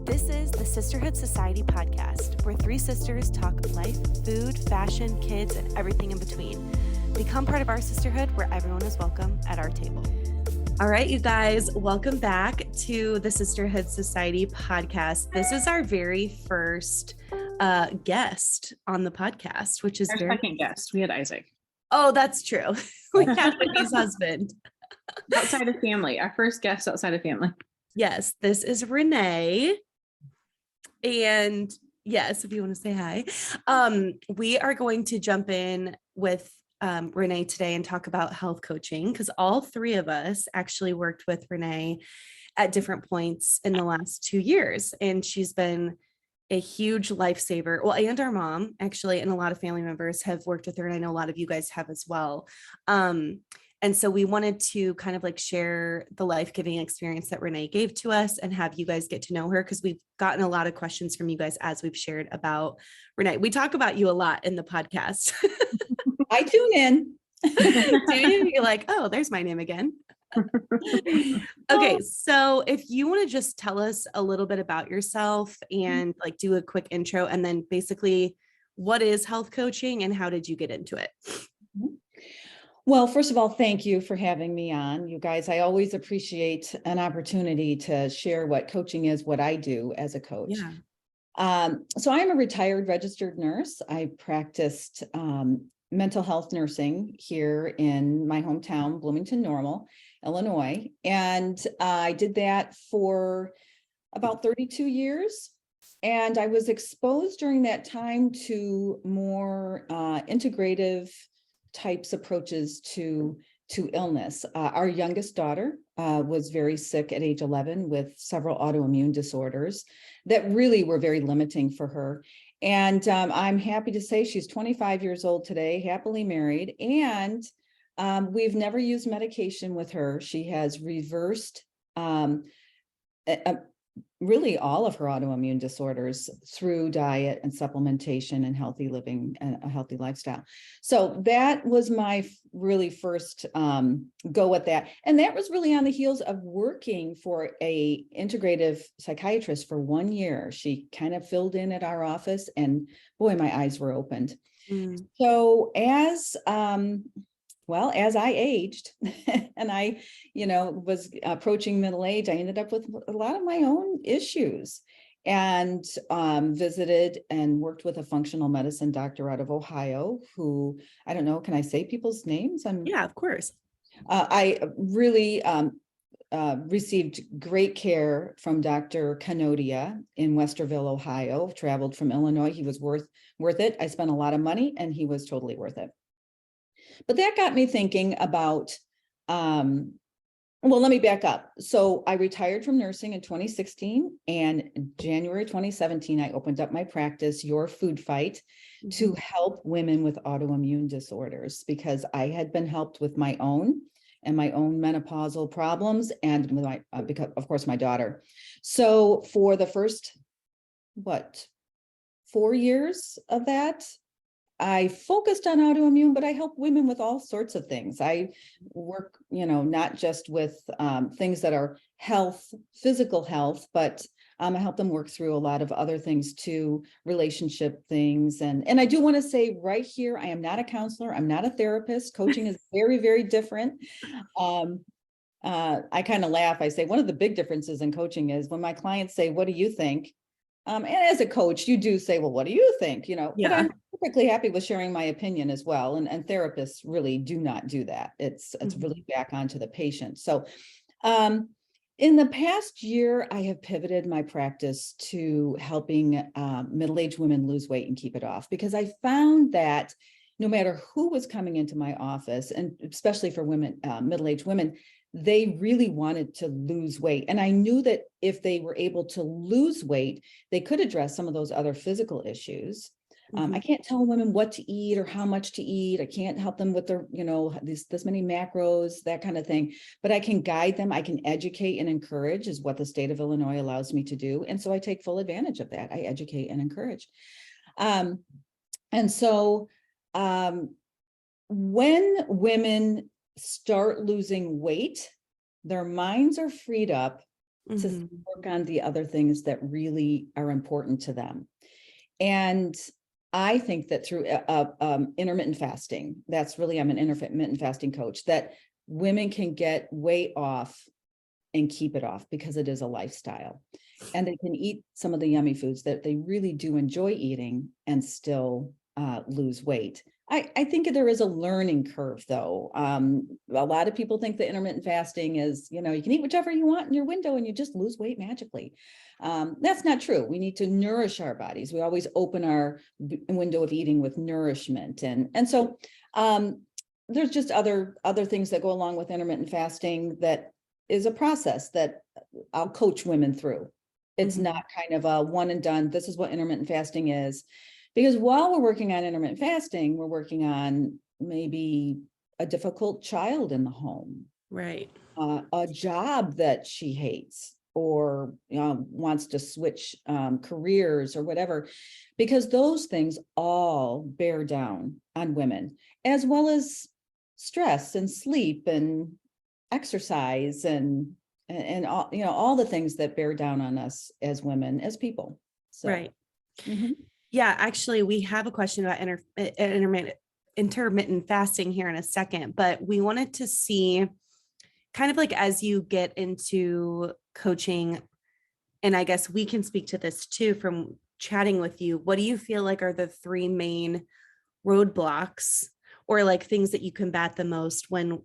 This is the Sisterhood Society podcast, where three sisters talk life, food, fashion, kids, and everything in between. Become part of our sisterhood where everyone is welcome at our table. All right, you guys, welcome back to the Sisterhood Society podcast. This is our very first guest on the podcast, which is our second guest. We had Isaac. Oh, that's true. We had Whitney's husband. Outside of family, our first guest outside of family. Yes, this is Renee. And yes, if you want to say hi, we are going to jump in with Renee today and talk about health coaching, because all three of us actually worked with Renee at different points in the last 2 years. And she's been a huge lifesaver. Well, and our mom actually, and a lot of family members have worked with her. And I know a lot of you guys have as well. And so we wanted to kind of like share the life-giving experience that Renee gave to us and have you guys get to know her, because we've gotten a lot of questions from you guys as we've shared about Renee. We talk about you a lot in the podcast. I tune in. Do you? You're like, oh, there's my name again. Okay, so if you want to just tell us a little bit about yourself and like do a quick intro, and then basically what is health coaching and how did you get into it? Well, first of all, thank you for having me on. You guys, I always appreciate an opportunity to share what coaching is, what I do as a coach. Yeah. So I'm a retired registered nurse. I practiced mental health nursing here in my hometown, Bloomington Normal, Illinois. And I did that for about 32 years. And I was exposed during that time to more integrative types approaches to illness. Our youngest daughter was very sick at age 11 with several autoimmune disorders that really were very limiting for her. And I'm happy to say she's 25 years old today, happily married, and we've never used medication with her. She has reversed really all of her autoimmune disorders through diet and supplementation and healthy living and a healthy lifestyle. So that was my really first go at that. And that was really on the heels of working for a integrative psychiatrist for 1 year. She kind of filled in at our office and boy, my eyes were opened. So as I aged and I, was approaching middle age, I ended up with a lot of my own issues and visited and worked with a functional medicine doctor out of Ohio who, I don't know, can I say people's names? Yeah, of course. I really received great care from Dr. Canodia in Westerville, Ohio, traveled from Illinois. He was worth it. I spent a lot of money and he was totally worth it. But that got me thinking about, let me back up. So I retired from nursing in 2016, and January 2017, I opened up my practice, Your Food Fight, to help women with autoimmune disorders, because I had been helped with my own menopausal problems and with my, because of course, my daughter. So for the first, 4 years of that, I focused on autoimmune, but I help women with all sorts of things. I work, not just with things that are health, physical health, but I help them work through a lot of other things too, relationship things. And I do want to say right here, I am not a counselor. I'm not a therapist. Coaching is very, very different. I kind of laugh. I say one of the big differences in coaching is when my clients say, what do you think? And as a coach, you do say, well, what do you think? Yeah. But I'm perfectly happy with sharing my opinion as well. And therapists really do not do that. It's really back onto the patient. So in the past year, I have pivoted my practice to helping middle-aged women lose weight and keep it off, because I found that no matter who was coming into my office, and especially for women, middle-aged women, they really wanted to lose weight. And I knew that if they were able to lose weight, they could address some of those other physical issues. I can't tell women what to eat or how much to eat. I can't help them with their, this many macros, that kind of thing, but I can guide them. I can educate and encourage is what the state of Illinois allows me to do. And so I take full advantage of that. I educate and encourage. And so when women start losing weight, their minds are freed up to Mhm. work on the other things that really are important to them. And I think that through intermittent fasting, that's really, I'm an intermittent fasting coach, that women can get weight off and keep it off because it is a lifestyle. And they can eat some of the yummy foods that they really do enjoy eating and still lose weight. I think there is a learning curve, though. A lot of people think that intermittent fasting is, you can eat whichever you want in your window and you just lose weight magically. That's not true. We need to nourish our bodies. We always open our window of eating with nourishment. And so there's just other things that go along with intermittent fasting that is a process that I'll coach women through. It's Mhm. not kind of a one and done. This is what intermittent fasting is. Because while we're working on intermittent fasting, we're working on maybe a difficult child in the home, Right. a job that she hates, or wants to switch careers or whatever, because those things all bear down on women, as well as stress and sleep and exercise and all, all the things that bear down on us as women, as people. So, Right. mhm. Yeah, actually, we have a question about intermittent fasting here in a second, but we wanted to see kind of like as you get into coaching, and I guess we can speak to this too from chatting with you. What do you feel like are the three main roadblocks or like things that you combat the most when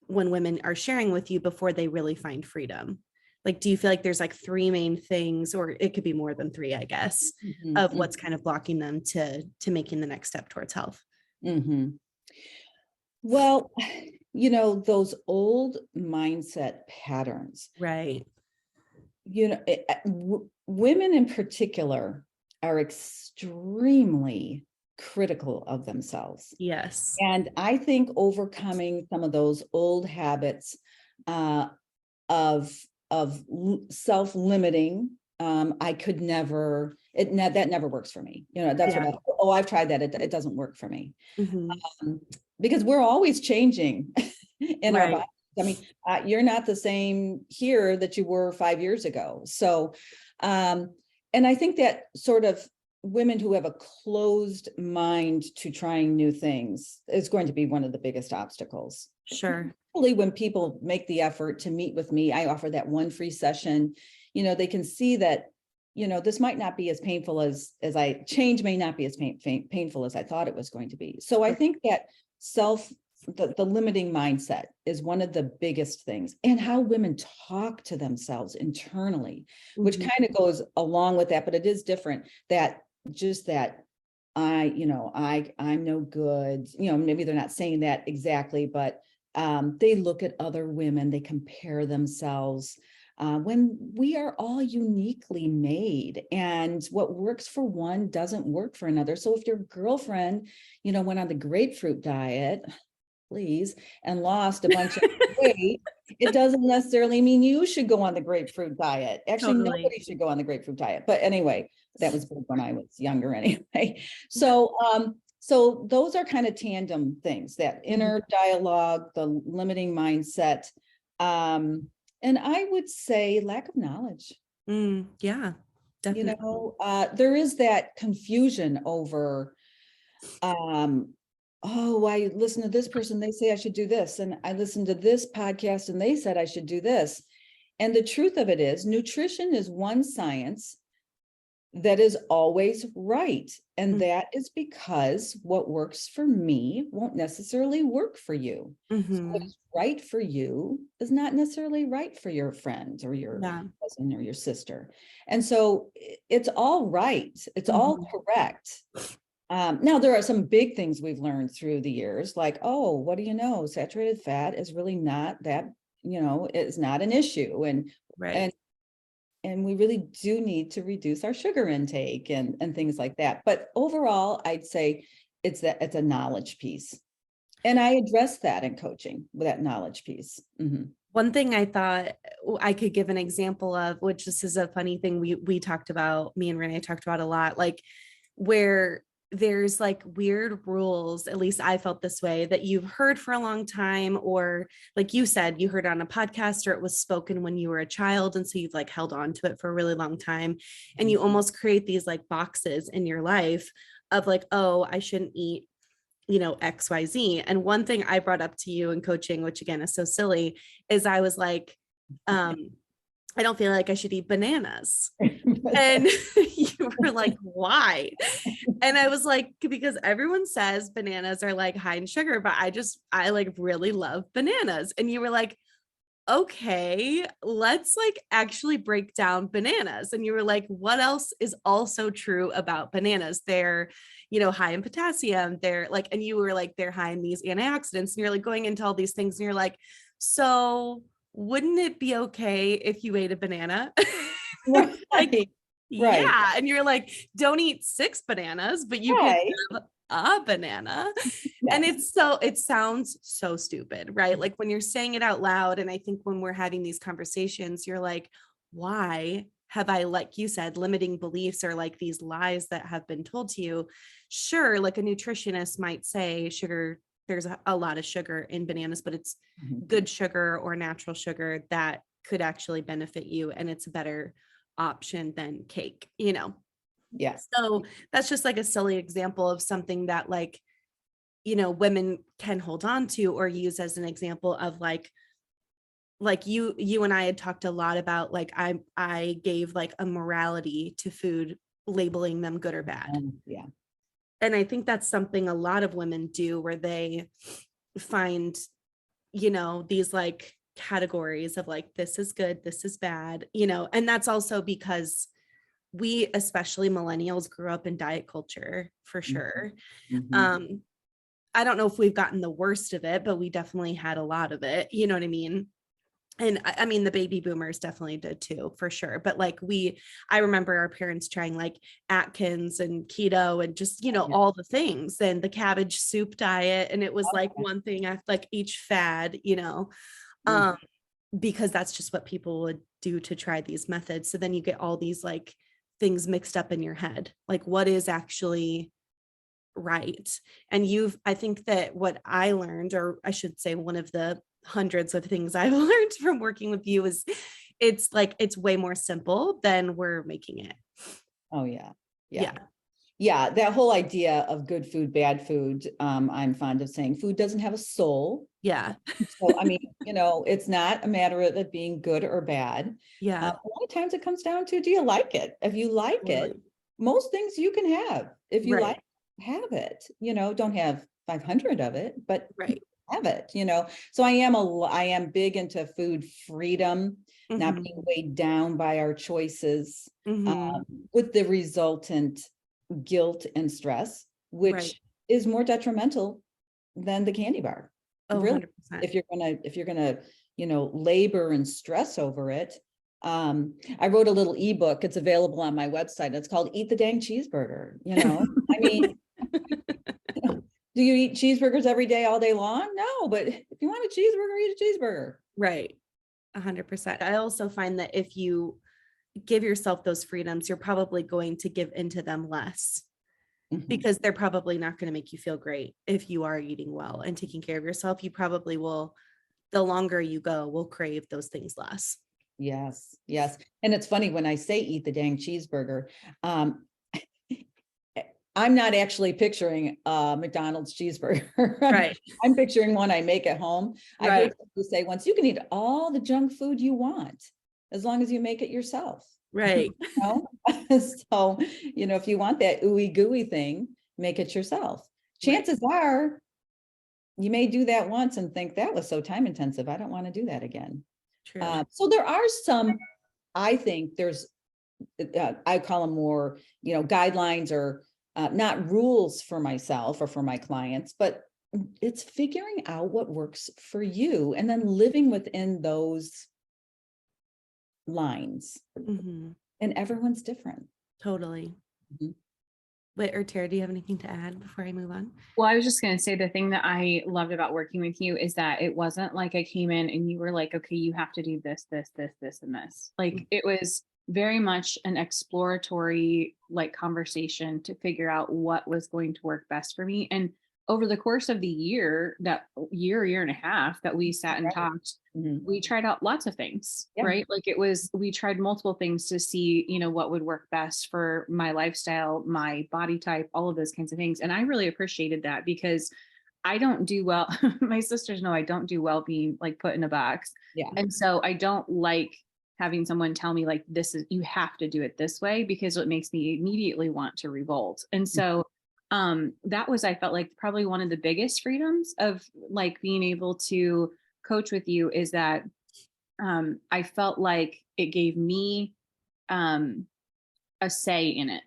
women are sharing with you before they really find freedom? Like, do you feel like there's like three main things, or it could be more than three, I guess, Mhm, of what's kind of blocking them to making the next step towards health? mhm. Well, those old mindset patterns, Right. women in particular are extremely critical of themselves. Yes. And I think overcoming some of those old habits uh, of self-limiting, I could never, that never works for me. That's Yeah. what I've tried that. It doesn't work for me. Mhm. Because we're always changing in our Right. bodies. I mean, you're not the same here that you were 5 years ago. So, and I think that sort of women who have a closed mind to trying new things is going to be one of the biggest obstacles. Sure. Hopefully, when people make the effort to meet with me, I offer that one free session. They can see that, this might not be as painful change may not be as painful as I thought it was going to be. So I think that the limiting mindset is one of the biggest things, and how women talk to themselves internally, which Mhm. kind of goes along with that, but it is different. I'm no good, maybe they're not saying that exactly, but they look at other women, they compare themselves, when we are all uniquely made, and what works for one doesn't work for another. So if your girlfriend, went on the grapefruit diet, please, and lost a bunch of weight, it doesn't necessarily mean you should go on the grapefruit diet. Actually, Totally. nobody should go on the grapefruit diet. But anyway, that was big when I was younger anyway. So those are kind of tandem things, that inner dialogue, the limiting mindset, and I would say lack of knowledge. Yeah, definitely. There is that confusion over, oh, I listen to this person, they say I should do this, and I listened to this podcast and they said I should do this. And the truth of it is, nutrition is one science that is always right. And that is because what works for me won't necessarily work for you. So what Mm-hmm. is right for you is not necessarily right for your friend or your Yeah. cousin or your sister. And so it's all right. It's all Mhm. correct. Now, there are some big things we've learned through the years, like, oh, what do you know? Saturated fat is really not that, it's not an issue. Right. And we really do need to reduce our sugar intake and things like that. But overall, I'd say it's a knowledge piece. And I address that in coaching with that knowledge piece. Mhm. One thing I thought I could give an example of, which this is a funny thing we talked about, me and Renee talked about a lot, like where there's like weird rules, at least I felt this way, that you've heard for a long time, or like you said, you heard on a podcast, or it was spoken when you were a child. And so you've like held on to it for a really long time. And you almost create these like boxes in your life of like, oh, I shouldn't eat, XYZ. And one thing I brought up to you in coaching, which again is so silly, is I was like, I don't feel like I should eat bananas. And you were like, why? And I was like, because everyone says bananas are like high in sugar, but I like really love bananas. And you were like, okay, let's like actually break down bananas. And you were like, what else is also true about bananas? They're, high in potassium. They're like, and you were like, they're high in these antioxidants. And you're like going into all these things. And you're like, so wouldn't it be okay if you ate a banana? Right. Like, Right. yeah. And you're like, don't eat 6 bananas, but you Right. can have a banana. And Yes. it sounds so stupid, right? Like when you're saying it out loud. And I think when we're having these conversations, you're like, why have I, like you said, limiting beliefs or like these lies that have been told to you? Sure, like a nutritionist might say there's a lot of sugar in bananas, but it's Mhm. good sugar or natural sugar that could actually benefit you. And it's a better option than cake. Yes. So that's just like a silly example of something that like, women can hold on to or use as an example of like you and I had talked a lot about like, I gave like a morality to food, labeling them good or bad. Yeah. And I think that's something a lot of women do, where they find, these like categories of like, this is good, this is bad, and that's also because we, especially millennials, grew up in diet culture for sure. Mhm. I don't know if we've gotten the worst of it, but we definitely had a lot of it. You know what I mean? And I mean, the baby boomers definitely did too, for sure. But like I remember our parents trying like Atkins and keto and just, Yeah. all the things, and the cabbage soup diet. And it was like Okay. one thing after like each fad, Mhm. um, because that's just what people would do to try these methods. So then you get all these like things mixed up in your head, like what is actually right. And I think that what I learned, or I should say one of the hundreds of things I've learned from working with you, is it's way more simple than we're making it. Oh, yeah. Yeah. Yeah. That whole idea of good food, bad food. I'm fond of saying food doesn't have a soul. Yeah. So, I mean, it's not a matter of it being good or bad. Yeah. A lot of times it comes down to, do you like it? If you like it, Totally. most things you can have. If you like, Right. have it, don't have 500 of it, but Right. have it, So I am big into food freedom, not being Mhm. weighed down by our choices, Mhm. with the resultant guilt and stress, Right. which is more detrimental than the candy bar. Oh, Really, 100%. if you're gonna, labor and stress over it. I wrote a little ebook. It's available on my website. It's called Eat the Dang Cheeseburger. I mean, do you eat cheeseburgers every day, all day long? No, but if you want a cheeseburger, eat a cheeseburger. Right. 100%. I also find that if you give yourself those freedoms, you're probably going to give into them less, Mhm. because they're probably not going to make you feel great. If you are eating well and taking care of yourself, you probably will, the longer you go, will crave those things less. Yes, yes. And it's funny when I say eat the dang cheeseburger, um, I'm not actually picturing a McDonald's cheeseburger. Right. I'm picturing one I make at home. I heard Right. somebody say once, you can eat all the junk food you want as long as you make it yourself. Right. know? So, if you want that ooey gooey thing, make it yourself. Right. Chances are you may do that once and think that was so time intensive. I don't want to do that again. True. So there are some, I think there's, I call them more, guidelines or not rules for myself or for my clients, but it's figuring out what works for you and then living within those lines. Mhm. And everyone's different. Totally. Mhm. Wait, or Tara, do you have anything to add before I move on? Well, I was just going to say the thing that I loved about working with you is that it wasn't like I came in and you were like, okay, you have to do this, this, this, this, and this. Like it was very much an exploratory like conversation to figure out what was going to work best for me. And over the course of the year, that year and a half that we sat and Right. talked, Mhm. we tried out lots of things, Yeah. right? Like we tried multiple things to see, what would work best for my lifestyle, my body type, all of those kinds of things. And I really appreciated that because I don't do well. My sisters know I don't do well being like put in a box. Yeah. And so I don't like having someone tell me like, this is, you have to do it this way, because it makes me immediately want to revolt. And so that was, I felt like probably one of the biggest freedoms of like being able to coach with you is that I felt like it gave me um, a say in it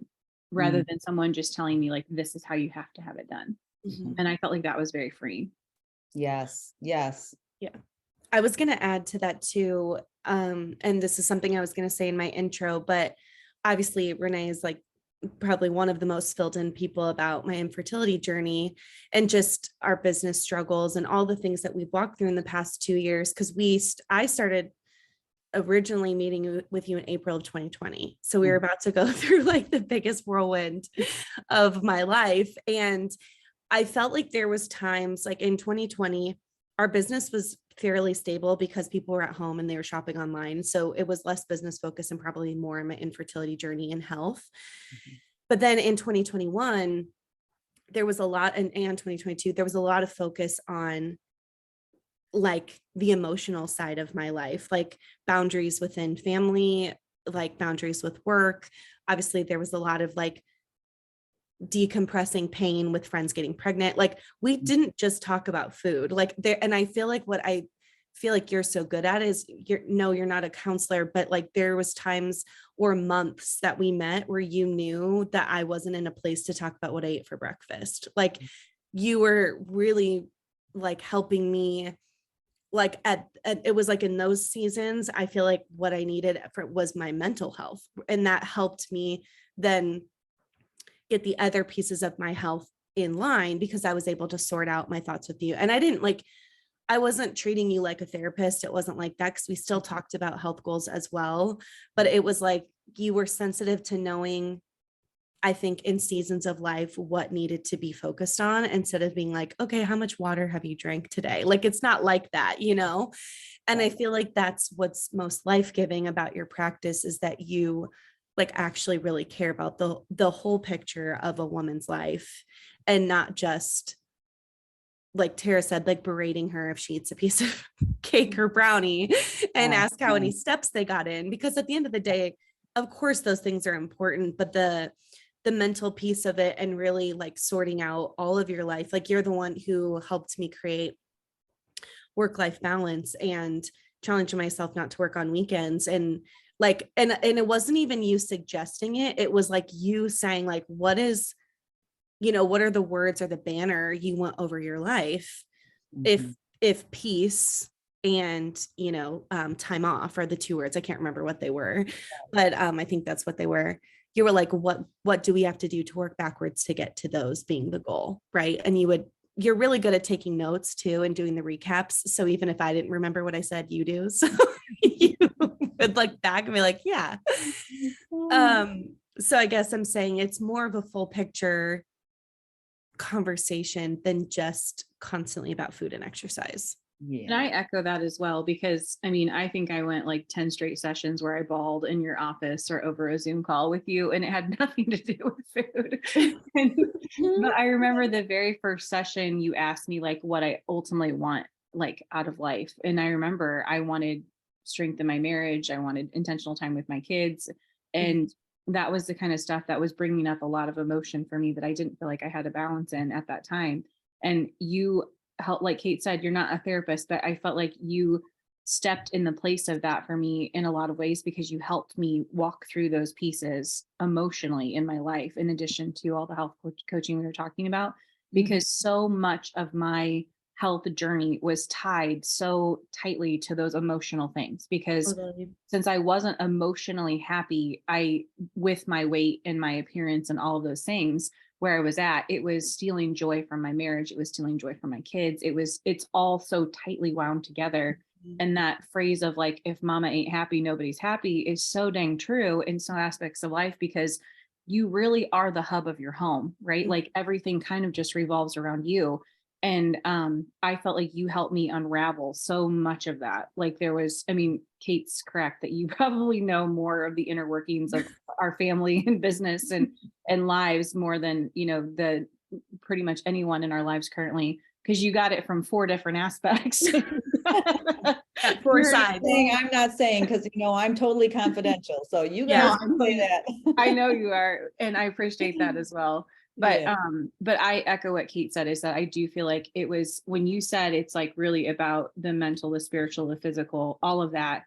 rather Mhm. than someone just telling me like, this is how you have to have it done. Mhm. And I felt like that was very freeing. Yes. Yes. Yeah. I was going to add to that too. And this is something I was going to say in my intro, but obviously Renee is like probably one of the most filled in people about my infertility journey and just our business struggles and all the things that we've walked through in the past 2 years. Cause I started originally meeting with you in April of 2020. So we were about to go through like the biggest whirlwind of my life. And I felt like there was times like in 2020, our business was fairly stable because people were at home and they were shopping online. So it was less business focused and probably more in my infertility journey and health. But then in 2021, there was a lot, and 2022, there was a lot of focus on like the emotional side of my life, like boundaries within family, like boundaries with work. Obviously, there was a lot of like decompressing pain with friends getting pregnant. Like we didn't just talk about food like there. And I feel like what I feel like you're so good at is you're not a counselor, but like there was times or months that we met where you knew that I wasn't in a place to talk about what I ate for breakfast. Like you were really like helping me like at it was like in those seasons, I feel like what I needed for was my mental health. And that helped me then get the other pieces of my health in line because I was able to sort out my thoughts with you. And I wasn't treating you like a therapist. It wasn't like that because we still talked about health goals as well. But it was like you were sensitive to knowing, I think, in seasons of life, what needed to be focused on instead of being like, okay, how much water have you drank today? Like, it's not like that, And I feel like that's what's most life-giving about your practice is that you like actually really care about the whole picture of a woman's life and not just like Tara said, like berating her if she eats a piece of cake or brownie and ask how many steps they got in. Because at the end of the day, of course, those things are important, but the mental piece of it and really like sorting out all of your life, like you're the one who helped me create work-life balance and challenging myself not to work on weekends and like and it wasn't even you suggesting it, it was like you saying like what are the words or the banner you want over your life if peace and time off are the two words. I can't remember what they were, but I think that's what they were. You were like, what do we have to do to work backwards to get to those being the goal, right? And you're really good at taking notes too and doing the recaps. So even if I didn't remember what I said, you do. So you would like back and be like, yeah. So I guess I'm saying it's more of a full picture conversation than just constantly about food and exercise. And I echo that as well, because I mean, I think I went like 10 straight sessions where I bawled in your office or over a Zoom call with you, and it had nothing to do with food. But I remember the very first session you asked me like what I ultimately want like out of life. And I remember I wanted strength in my marriage. I wanted intentional time with my kids. And that was the kind of stuff that was bringing up a lot of emotion for me that I didn't feel like I had a balance in at that time. And you help, like Kate said, you're not a therapist, but I felt like you stepped in the place of that for me in a lot of ways because you helped me walk through those pieces emotionally in my life, in addition to all the health coaching we were talking about, because so much of my health journey was tied so tightly to those emotional things. Because since I wasn't emotionally happy, with my weight and my appearance and all of those things, where I was at, it was stealing joy from my marriage. It was stealing joy from my kids. It's all so tightly wound together And that phrase of like, if mama ain't happy, nobody's happy is so dang true in some aspects of life, because you really are the hub of your home, right? Like everything kind of just revolves around you. And I felt like you helped me unravel so much of that. Like there was, I mean, Kate's correct that you probably know more of the inner workings of our family and business and lives more than, you know, the pretty much anyone in our lives currently, because you got it from 4 different aspects. At 4 sides. I'm not saying, because you know I'm totally confidential, so you guys Yeah. can say that. I know you are, and I appreciate that as well. But Yeah. but I echo what Kate said, is that I do feel like it was, when you said it's like really about the mental, the spiritual, the physical, all of that.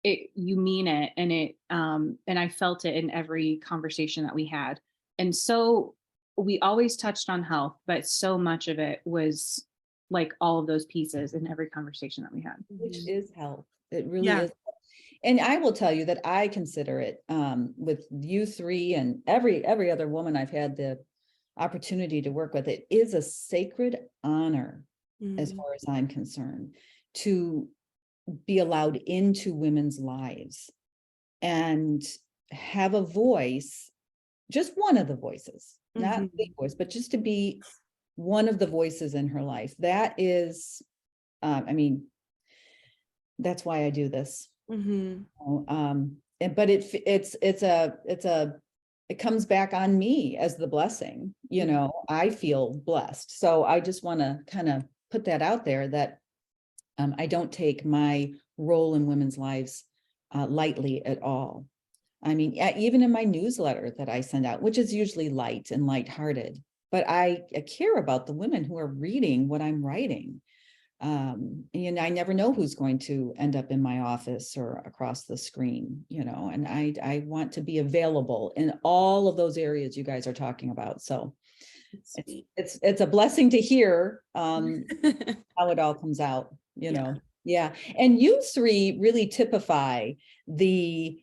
You mean it, and I felt it in every conversation that we had. And so we always touched on health, but so much of it was like all of those pieces in every conversation that we had. Which is health. It really Yeah. is. And I will tell you that I consider it, with you three and every other woman I've had the opportunity to work with, it is a sacred honor, as far as I'm concerned, to be allowed into women's lives and have a voice, just one of the voices, not the voice, but just to be one of the voices in her life. That is, I mean, that's why I do this. But it comes back on me as the blessing, you know. I feel blessed. So I just want to kind of put that out there, that I don't take my role in women's lives lightly at all. I mean, even in my newsletter that I send out, which is usually light and lighthearted, but I care about the women who are reading what I'm writing. And I never know who's going to end up in my office or across the screen, you know, and I want to be available in all of those areas you guys are talking about. So it's a blessing to hear how it all comes out, you know. Yeah. And you three really typify the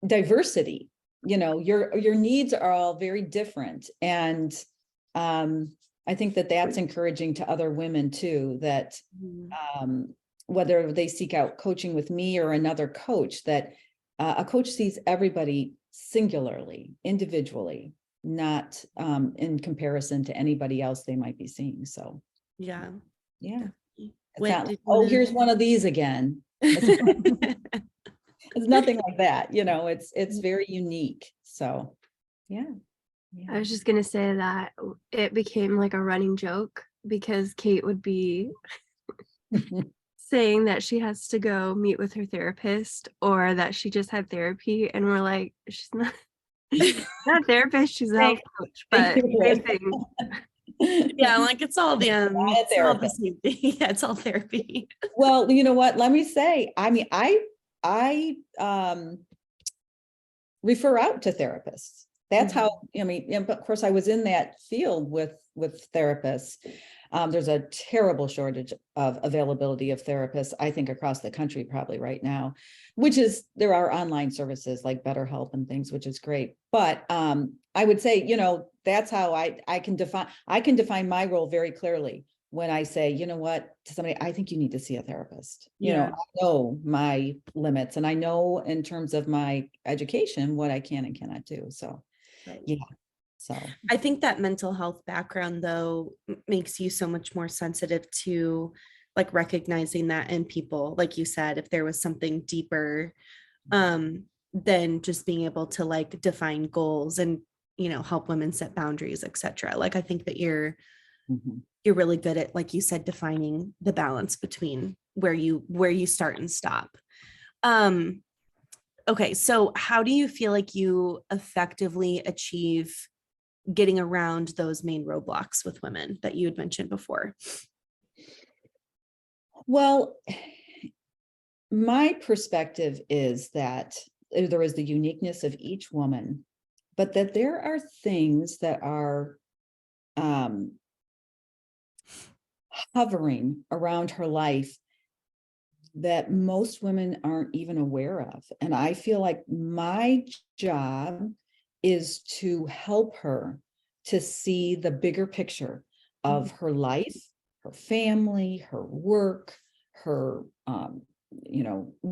diversity, you know. Your needs are all very different. And I think that that's encouraging to other women too, that whether they seek out coaching with me or another coach, that a coach sees everybody singularly, individually, not in comparison to anybody else they might be seeing. So yeah. It's not like, oh, here's one of these again. It's nothing like that, you know. It's very unique. So yeah. I was just gonna say that it became like a running joke, because Kate would be saying that she has to go meet with her therapist, or that she just had therapy, and we're like, she's not not a therapist, she's a health coach, but same thing. Yeah, like it's all the It's all the same thing. Yeah, it's all therapy. Well, you know what? Let me say, I mean, I refer out to therapists. That's how, I mean, but of course I was in that field with therapists. There's a terrible shortage of availability of therapists, I think, across the country probably right now, which is, there are online services like BetterHelp and things, which is great. But I would say, you know, that's how I can define my role very clearly when I say, you know what, to somebody, I think you need to see a therapist. You know, I know my limits, and I know in terms of my education what I can and cannot do. So yeah. So I think that mental health background, though, makes you so much more sensitive to like recognizing that in people, like you said, if there was something deeper than just being able to like define goals and, you know, help women set boundaries, etc. Like I think that you're really good at, like you said, defining the balance between where you start and stop. Okay, so how do you feel like you effectively achieve getting around those main roadblocks with women that you had mentioned before? Well, my perspective is that there is the uniqueness of each woman, but that there are things that are hovering around her life that most women aren't even aware of. And I feel like my job is to help her to see the bigger picture of her life, her family, her work, her,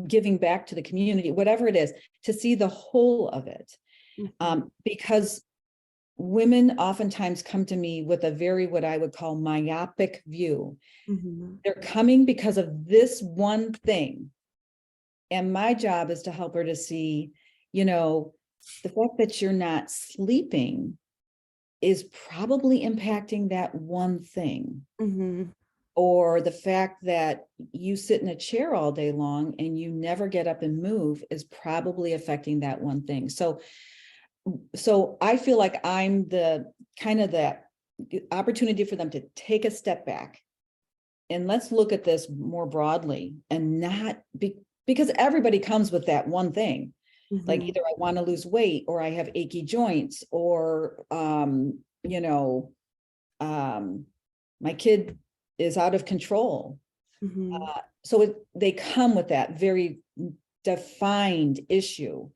giving back to the community, whatever it is, to see the whole of it. Because women oftentimes come to me with a very, what I would call myopic view. They're coming because of this one thing. And my job is to help her to see, the fact that you're not sleeping is probably impacting that one thing. Or the fact that you sit in a chair all day long and you never get up and move is probably affecting that one thing. So I feel like I'm the kind of that opportunity for them to take a step back and let's look at this more broadly, and not because everybody comes with that one thing. Like either I want to lose weight, or I have achy joints, or my kid is out of control. So they come with that very defined issue.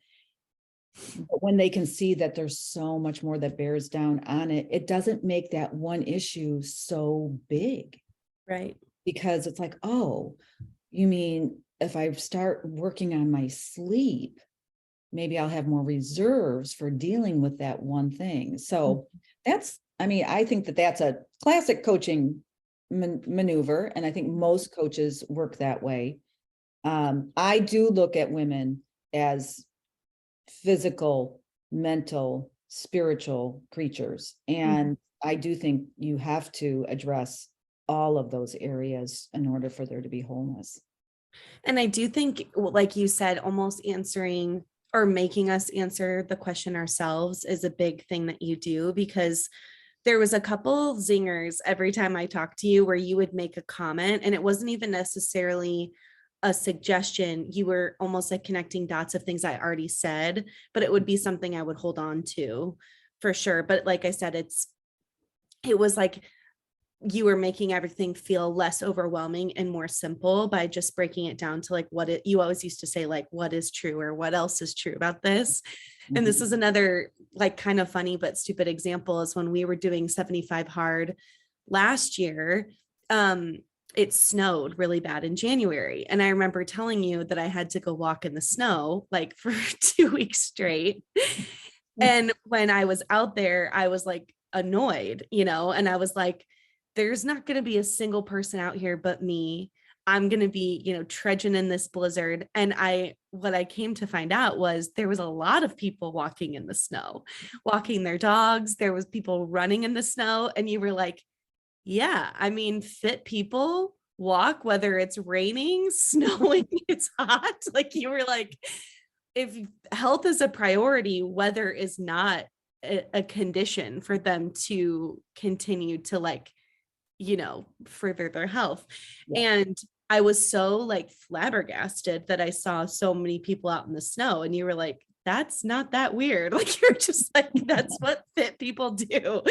But when they can see that there's so much more that bears down on it, it doesn't make that one issue so big. Right. Because it's like, oh, you mean if I start working on my sleep, maybe I'll have more reserves for dealing with that one thing. So I think that that's a classic coaching maneuver. And I think most coaches work that way. I do look at women as physical, mental, spiritual creatures. And I do think you have to address all of those areas in order for there to be wholeness. And I do think, like you said, almost answering or making us answer the question ourselves is a big thing that you do, because there was a couple zingers every time I talked to you where you would make a comment and it wasn't even necessarily a suggestion. You were almost like connecting dots of things I already said, but it would be something I would hold on to for sure. But like I said, it was like you were making everything feel less overwhelming and more simple by just breaking it down to like you always used to say, like, what is true or what else is true about this. And this is another like kind of funny but stupid example, is when we were doing 75 hard last year, it snowed really bad in January. And I remember telling you that I had to go walk in the snow like for 2 weeks straight. And when I was out there, I was like annoyed, and I was like, there's not going to be a single person out here but me. I'm going to be, trudging in this blizzard. And what I came to find out was there was a lot of people walking in the snow, walking their dogs. There was people running in the snow. And you were like, yeah, I mean, fit people walk, whether it's raining, snowing, it's hot. Like you were like, if health is a priority, weather is not a condition for them to continue to like, further their health. Yeah. And I was so like flabbergasted that I saw so many people out in the snow, and you were like, that's not that weird. Like, you're just like, that's what fit people do.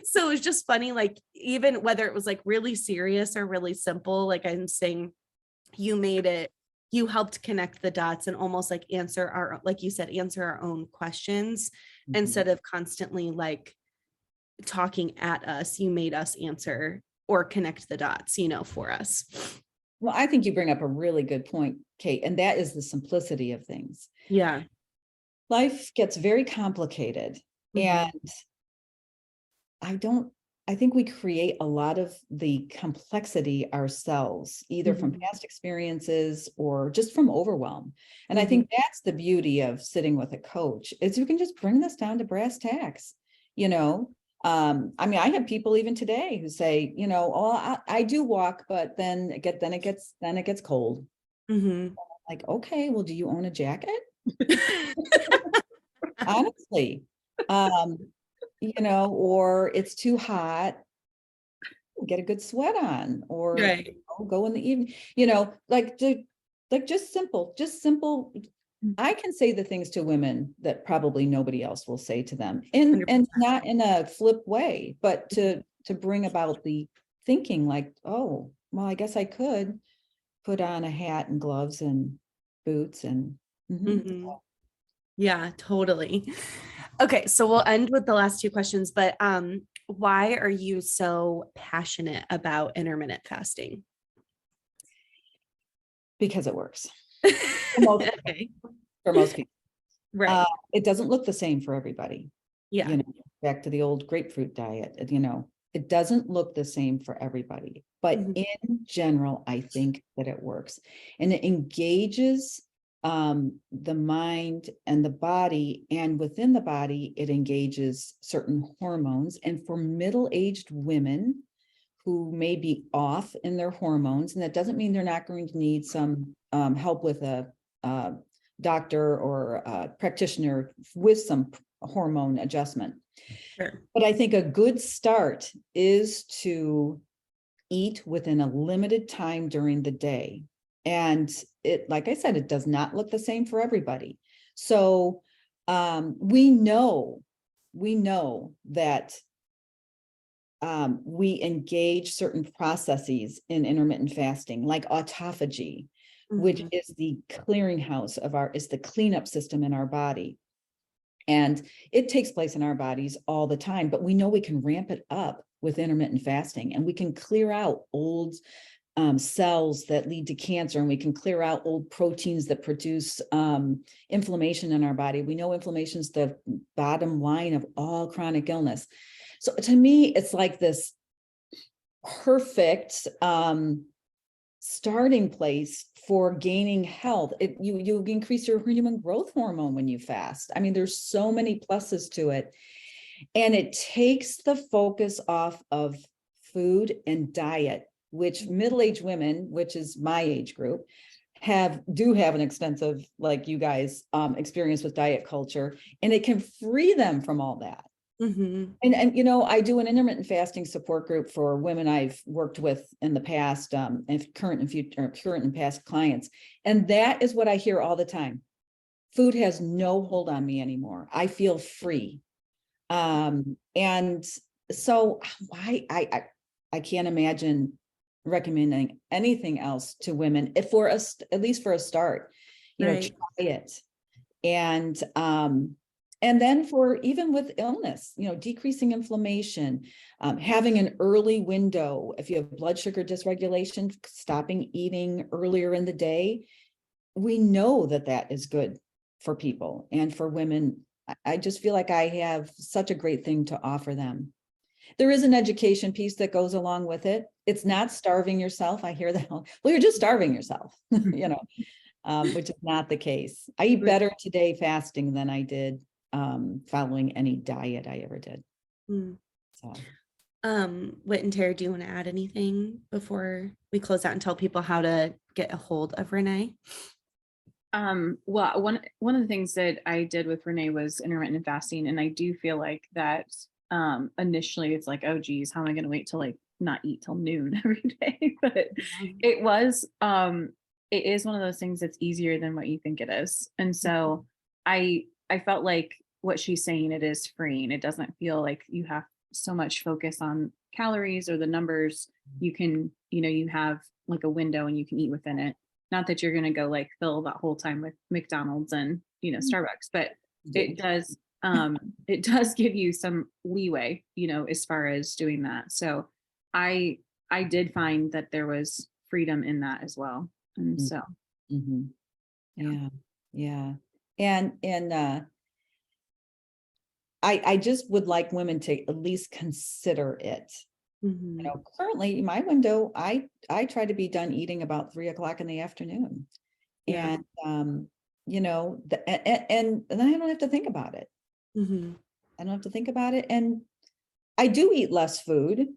So it was just funny, like, even whether it was like really serious or really simple, like I'm saying, you helped connect the dots and almost like answer like you said, answer our own questions instead of constantly like talking at us. You made us answer or connect the dots, for us. Well, I think you bring up a really good point, Kate, and that is the simplicity of things. Yeah. Life gets very complicated, and I think we create a lot of the complexity ourselves, either from past experiences or just from overwhelm. And I think that's the beauty of sitting with a coach, is you can just bring this down to brass tacks, I have people even today who say, I do walk, but then it gets cold. Like, okay, well, do you own a jacket? Honestly, or it's too hot, get a good sweat on, or go in the evening, just simple. I can say the things to women that probably nobody else will say to them, and not in a flip way, but to bring about the thinking like, oh, well, I guess I could put on a hat and gloves and boots and yeah, totally. Okay, so we'll end with the last two questions, but why are you so passionate about intermittent fasting? Because it works most- Okay. for most people. Right. It doesn't look the same for everybody. Yeah. You know, back to the old grapefruit diet, you know, it doesn't look the same for everybody, but Mhm. in general, I think that it works, and it engages the mind and the body, and within the body, it engages certain hormones. And for middle-aged women who may be off in their hormones, and that doesn't mean they're not going to need some help with a doctor or a practitioner with some hormone adjustment. Sure. But I think a good start is to eat within a limited time during the day. And it, like I said, it does not look the same for everybody. So we know that we engage certain processes in intermittent fasting, like autophagy, which Mhm. is the clearinghouse of is the cleanup system in our body. And it takes place in our bodies all the time, but we know we can ramp it up with intermittent fasting, and we can clear out old cells that lead to cancer, and we can clear out old proteins that produce inflammation in our body. We know inflammation is the bottom line of all chronic illness. So to me, it's like this perfect starting place for gaining health. You increase your human growth hormone when you fast. I mean, there's so many pluses to it. And it takes the focus off of food and diet, which middle-aged women, which is my age group, do have an extensive, like you guys, experience with diet culture, and it can free them from all that. Mhm. And you know, I do an intermittent fasting support group for women I've worked with in the past, and current and past clients. And that is what I hear all the time. Food has no hold on me anymore. I feel free. And so I can't imagine recommending anything else to women, if for us, at least for a start, you know, Right. try it. And then for even with illness, you know, decreasing inflammation, having an early window, if you have blood sugar dysregulation, stopping eating earlier in the day, we know that that is good for people. And for women, I just feel like I have such a great thing to offer them. There is an education piece that goes along with it. It's not starving yourself. I hear that. Well, you're just starving yourself, you know. Which is not the case. I eat better today fasting than I did following any diet I ever did. Mm. So, Whit and Tara, do you want to add anything before we close out and tell people how to get a hold of Renee? Well, one of the things that I did with Renee was intermittent fasting, and I do feel like that initially it's like, oh geez, how am I going to wait till like not eat till noon every day? But it is one of those things that's easier than what you think it is. And so I felt like what she's saying, it is freeing. It doesn't feel like you have so much focus on calories or the numbers. You can, you know, you have like a window and you can eat within it. Not that you're going to go like fill that whole time with McDonald's and, you know, Starbucks, but it does give you some leeway, you know, as far as doing that. So I did find that there was freedom in that as well. And so, yeah. And I just would like women to at least consider it. You know, currently my window, I try to be done eating about 3:00 in the afternoon. Yeah. And you know, and then I don't have to think about it. Mm-hmm. I don't have to think about it. And I do eat less food.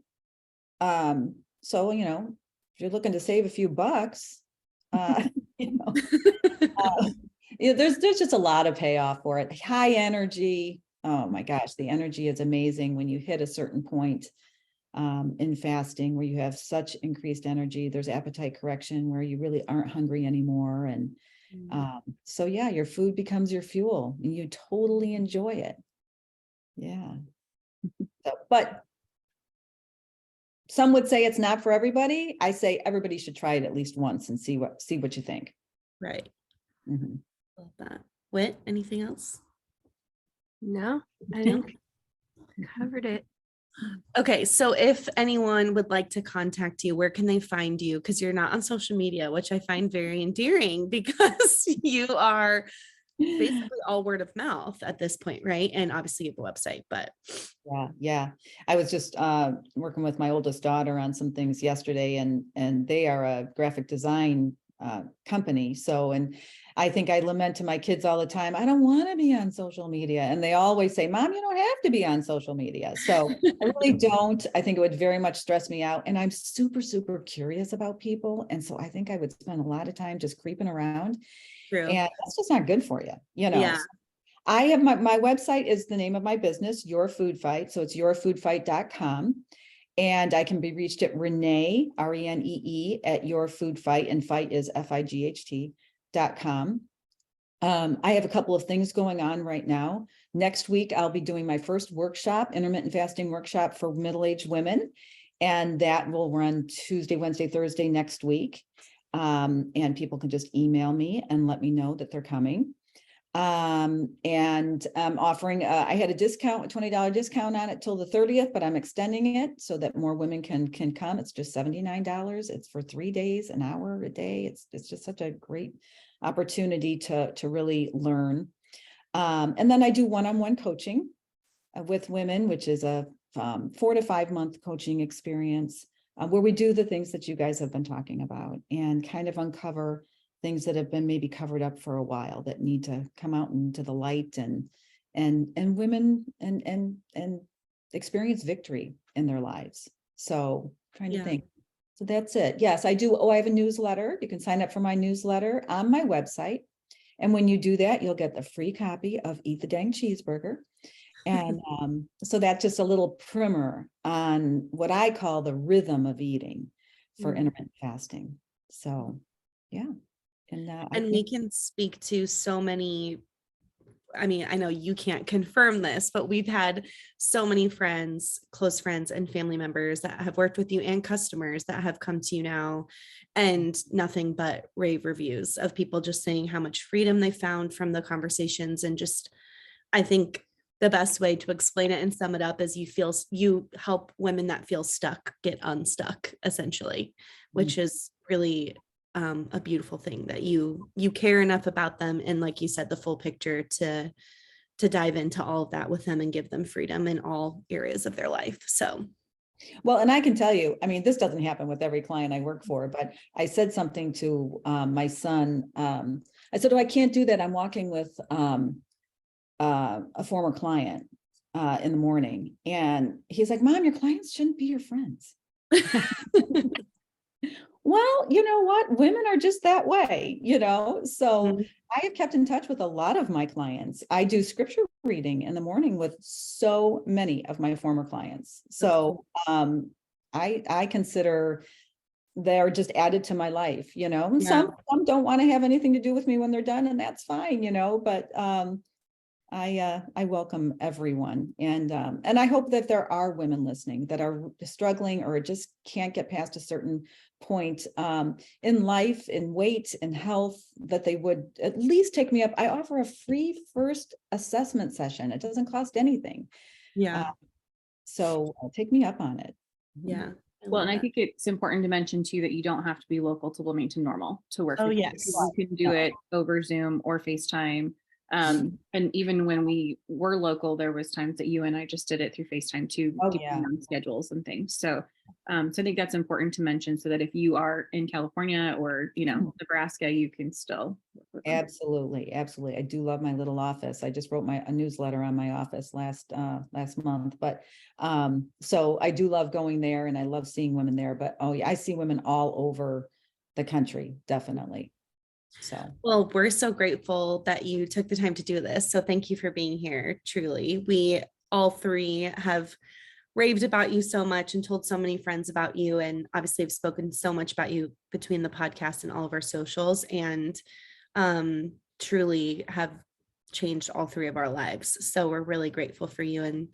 So, you know, if you're looking to save a few bucks, you know, there's just a lot of payoff for it. High energy. Oh my gosh, the energy is amazing when you hit a certain point in fasting where you have such increased energy. There's appetite correction where you really aren't hungry anymore. And so, yeah, your food becomes your fuel and you totally enjoy it. Yeah. So, but some would say it's not for everybody. I say everybody should try it at least once and see what you think. Right. Mm-hmm. Love that. Whit, anything else? No, I think covered it. Okay, so if anyone would like to contact you, where can they find you? Because you're not on social media, which I find very endearing because you are basically all word of mouth at this point, right? And obviously you have a website, but Yeah, yeah. I was just working with my oldest daughter on some things yesterday, and they are a graphic design company. So, and I think I lament to my kids all the time, I don't want to be on social media. And they always say, Mom, you don't have to be on social media. So I really don't. I think it would very much stress me out. And I'm super, super curious about people. And so I think I would spend a lot of time just creeping around. true. And that's just not good for you, you know. Yeah. I have my website is the name of my business, Your Food Fight. So it's yourfoodfight.com. And I can be reached at Renee, RENEE, at Your Food Fight, and fight is FIGHT.com. I have a couple of things going on right now. Next week, I'll be doing my first workshop, intermittent fasting workshop for middle-aged women. And that will run Tuesday, Wednesday, Thursday next week. And people can just email me and let me know that they're coming. And I'm offering, I had a discount, a $20 discount on it till the 30th, but I'm extending it so that more women can come. It's just $79. It's for 3 days, an hour a day. It's just such a great opportunity to really learn. And then I do one-on-one coaching with women, which is a 4 to 5 month coaching experience where we do the things that you guys have been talking about and kind of uncover things that have been maybe covered up for a while that need to come out into the light, and women and experience victory in their lives. So trying to think. So that's it. Yes, I do. Oh, I have a newsletter. You can sign up for my newsletter on my website. And when you do that, you'll get the free copy of Eat the Dang Cheeseburger. And so that's just a little primer on what I call the rhythm of eating for intermittent fasting. So, yeah. And we can speak to so many, I mean, I know you can't confirm this, but we've had so many friends, close friends and family members that have worked with you and customers that have come to you now, and nothing but rave reviews of people just saying how much freedom they found from the conversations. And just, I think the best way to explain it and sum it up is you help women that feel stuck get unstuck, essentially, which is really a beautiful thing, that you care enough about them, and like you said, the full picture to dive into all of that with them and give them freedom in all areas of their life. So well, and I can tell you, I mean, this doesn't happen with every client I work for, but I said something to my son. I said, oh, I can't do that. I'm walking with a former client in the morning, and he's like, Mom, your clients shouldn't be your friends. Well, you know what? Women are just that way, you know? So I have kept in touch with a lot of my clients. I do scripture reading in the morning with so many of my former clients. So I consider they're just added to my life, you know? And some don't want to have anything to do with me when they're done, and that's fine, you know, but I welcome everyone. And I hope that there are women listening that are struggling or just can't get past a certain point in life, in weight and health, that they would at least take me up. I offer a free first assessment session. It doesn't cost anything. So take me up on it. Yeah. Well, and I think it's important to mention too that you don't have to be local to Wilmington Normal to work. Oh, with yes. you can do it over Zoom or FaceTime. And even when we were local, there was times that you and I just did it through FaceTime too, on schedules and things. So, so I think that's important to mention, so that if you are in California or, you know, Nebraska, you can still work with them. Absolutely. Absolutely. I do love my little office. I just wrote a newsletter on my office last month, but so I do love going there, and I love seeing women there, but I see women all over the country. Definitely. So, well, we're so grateful that you took the time to do this. So thank you for being here. Truly, we all three have raved about you so much and told so many friends about you. And obviously have spoken so much about you between the podcast and all of our socials, and truly have changed all three of our lives. So we're really grateful for you and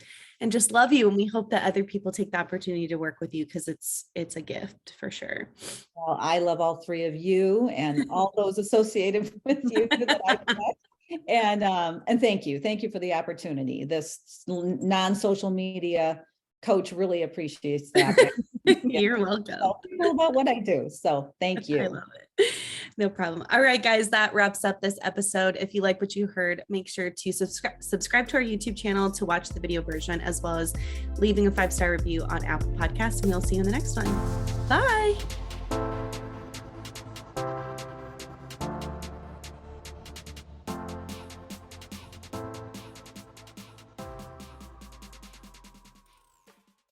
just love you. And we hope that other people take the opportunity to work with you, because it's a gift for sure. Well, I love all three of you and all those associated with you that I've met. And thank you for the opportunity. This non-social media coach really appreciates that. You're welcome. You know about what I do. So thank you. I love it. No problem. All right, guys, that wraps up this episode. If you like what you heard, make sure to subscribe to our YouTube channel to watch the video version, as well as leaving a 5-star review on Apple Podcasts. And we'll see you in the next one. Bye.